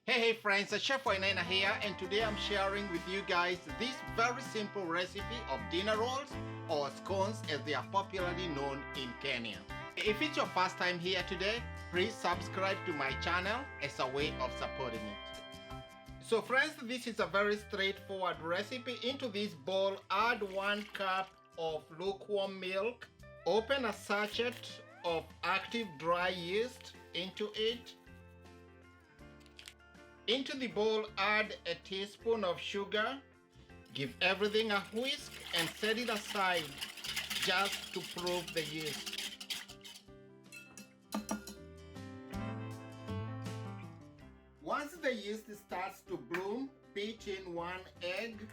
Hey friends, Chef Wainaina here, and today I'm sharing with you guys this very simple recipe of dinner rolls, or scones as they are popularly known in Kenya. If it's your first time here today, please subscribe to my channel as a way of supporting it. So friends, this is a very straightforward recipe. Into this bowl, add 1 cup of lukewarm milk. Open a sachet of active dry yeast into it. Into the bowl, add a teaspoon of sugar. Give everything a whisk and set it aside just to proof the yeast. Once the yeast starts to bloom, beat in 1 egg.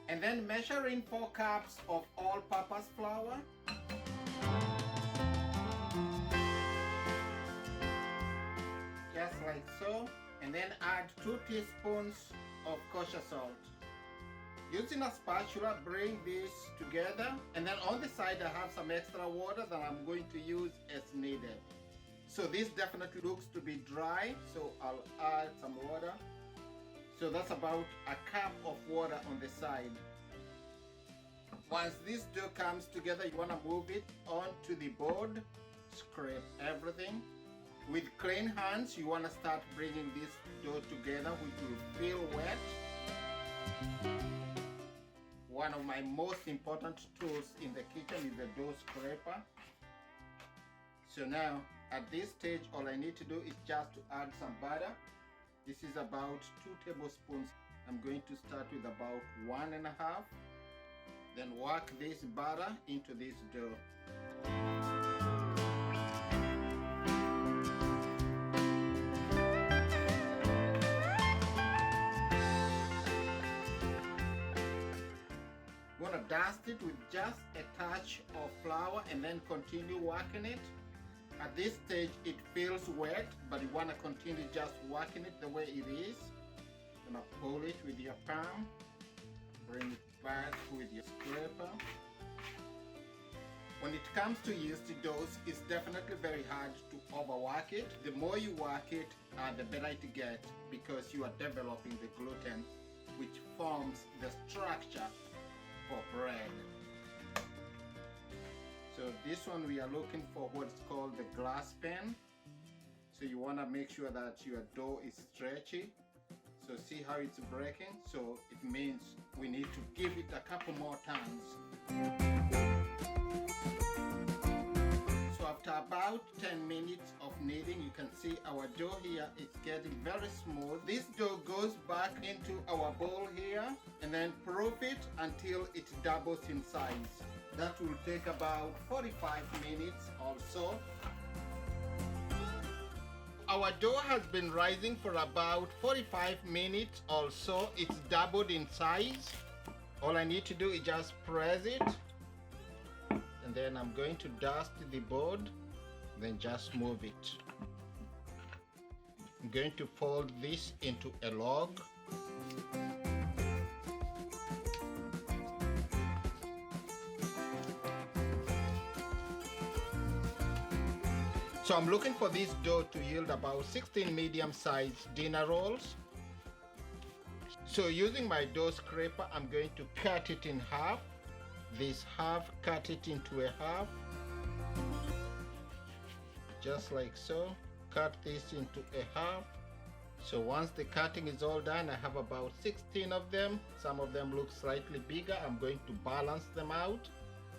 And then measure in 4 cups of all-purpose flour. Just like so. And then add 2 teaspoons of kosher salt. Using a spatula, bring this together. And then on the side I have some extra water that I'm going to use as needed. So this definitely looks to be dry, so I'll add some water. So that's about a cup of water on the side. Once this dough comes together, you want to move it onto the board. Scrape everything. With clean hands, you want to start bringing this dough together, which will feel wet. One of my most important tools in the kitchen is the dough scraper. So now, at this stage, all I need to do is just to add some butter. This is about 2 tablespoons. I'm going to start with about 1.5. Then work this butter into this dough. You want to dust it with just a touch of flour and then continue working it. At this stage it feels wet, but you want to continue just working it the way it is. You're going to pull it with your palm, bring it back with your scraper. When it comes to yeast doughs, it's definitely very hard to overwork it. The more you work it, the better it gets, because you are developing the gluten, which forms the structure for bread. So this one we are looking for what's called the glass pan. So you want to make sure that your dough is stretchy. So see how it's breaking? So it means we need to give it a couple more turns. So after about 10 minutes of kneading, you can see our dough here is getting very smooth. This dough goes back into our bowl here, and then proof it until it doubles in size. That will take about 45 minutes or so. Our dough has been rising for about 45 minutes or so. It's doubled in size. All I need to do is just press it. And then I'm going to dust the board. Then just move it. I'm going to fold this into a log. So I'm looking for this dough to yield about 16 medium-sized dinner rolls. So using my dough scraper, I'm going to cut it in half. This half, cut it into a half. Just like so. Cut this into a half. So once the cutting is all done, I have about 16 of them. Some of them look slightly bigger. I'm going to balance them out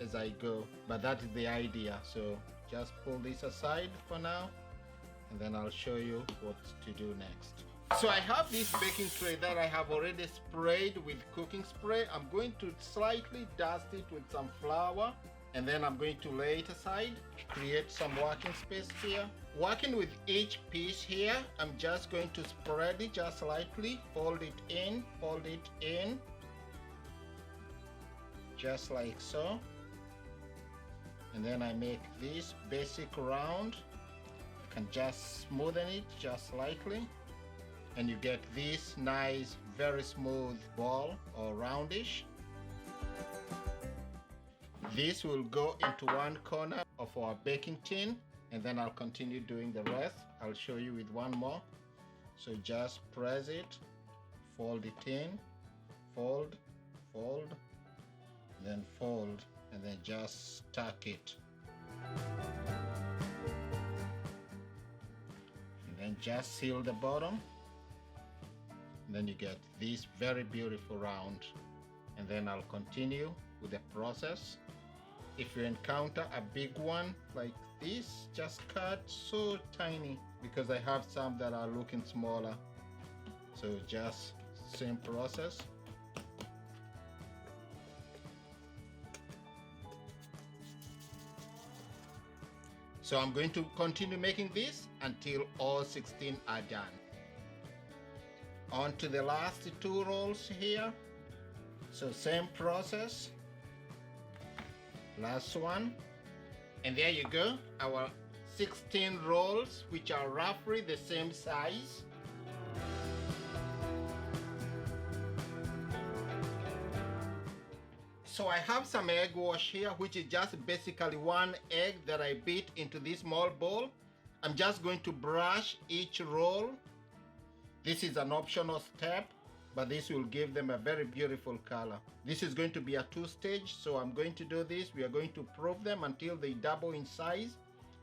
as I go. But that is the idea. So just pull this aside for now, and then I'll show you what to do next. So I have this baking tray that I have already sprayed with cooking spray. I'm going to slightly dust it with some flour, and then I'm going to lay it aside, create some working space here. Working with each piece here, I'm just going to spread it just slightly, fold it in, just like so. And then I make this basic round. I can just smoothen it just slightly, and you get this nice, very smooth ball or roundish. This will go into one corner of our baking tin, and then I'll continue doing the rest. I'll show you with one more. So just press it, fold it in, fold, fold, then fold, and then just stack it. And then just seal the bottom. And then you get this very beautiful round. And then I'll continue with the process. If you encounter a big one like this, just cut so tiny, because I have some that are looking smaller. So just same process. So I'm going to continue making this until all 16 are done. On to the last 2 rolls here. So same process. Last one. And there you go, our 16 rolls, which are roughly the same size. So I have some egg wash here, which is just basically 1 egg that I beat into this small bowl. I'm just going to brush each roll. This is an optional step, but this will give them a very beautiful color. This is going to be a 2-stage, so I'm going to do this. We are going to proof them until they double in size,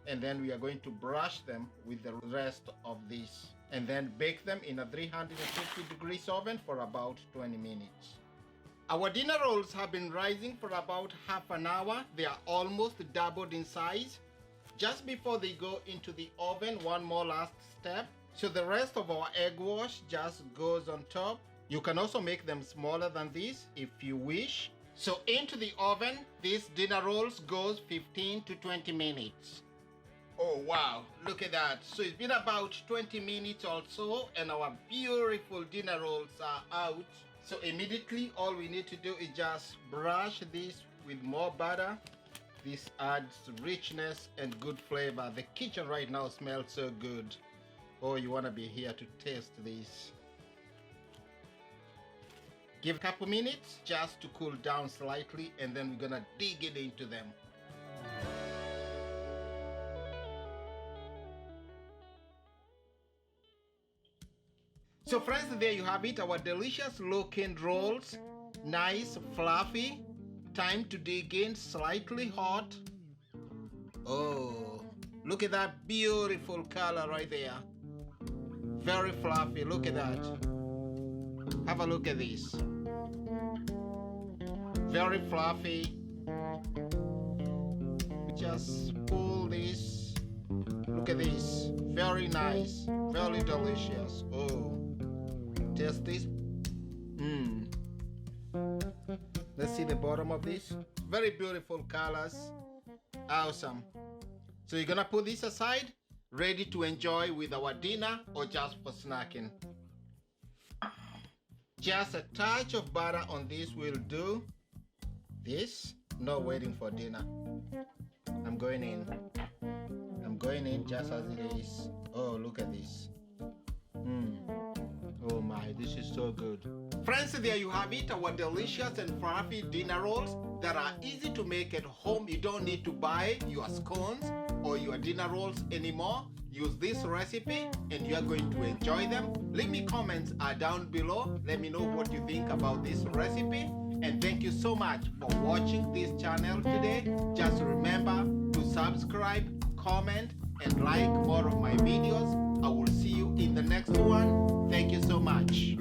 and then we are going to brush them with the rest of this, and then bake them in a 350 degrees oven for about 20 minutes. Our dinner rolls have been rising for about half an hour. They are almost doubled in size. Just before they go into the oven, one more last step. So the rest of our egg wash just goes on top. You can also make them smaller than this if you wish. So into the oven, these dinner rolls goes 15 to 20 minutes. Oh wow, look at that. So it's been about 20 minutes or so, and our beautiful dinner rolls are out. So immediately all we need to do is just brush this with more butter. This adds richness and good flavor. The kitchen right now smells so good. Oh, you want to be here to taste this. Give a couple minutes just to cool down slightly, and then we're gonna dig it into them. So friends, there you have it, our delicious looking rolls. Nice, fluffy. Time to dig in, slightly hot. Oh, look at that beautiful color right there. Very fluffy, look at that. Have a look at this. Very fluffy. Just pull this. Look at this. Very nice, very delicious. Oh. Taste this. Let's see the bottom of this. Very beautiful colors. Awesome. So you're gonna put this aside, ready to enjoy with our dinner or just for snacking. Just a touch of butter on this will do. This, no waiting for dinner. I'm going in. I'm going in just as it is. Oh, look at this. Oh my, this is so good. Friends, there you have it, our delicious and fluffy dinner rolls that are easy to make at home. You don't need to buy your scones or your dinner rolls anymore. Use this recipe and you are going to enjoy them. Leave me comments down below. Let me know what you think about this recipe. And thank you so much for watching this channel today. Just remember to subscribe, comment, and like more of my videos. I will see you in the next one. Thank you so much.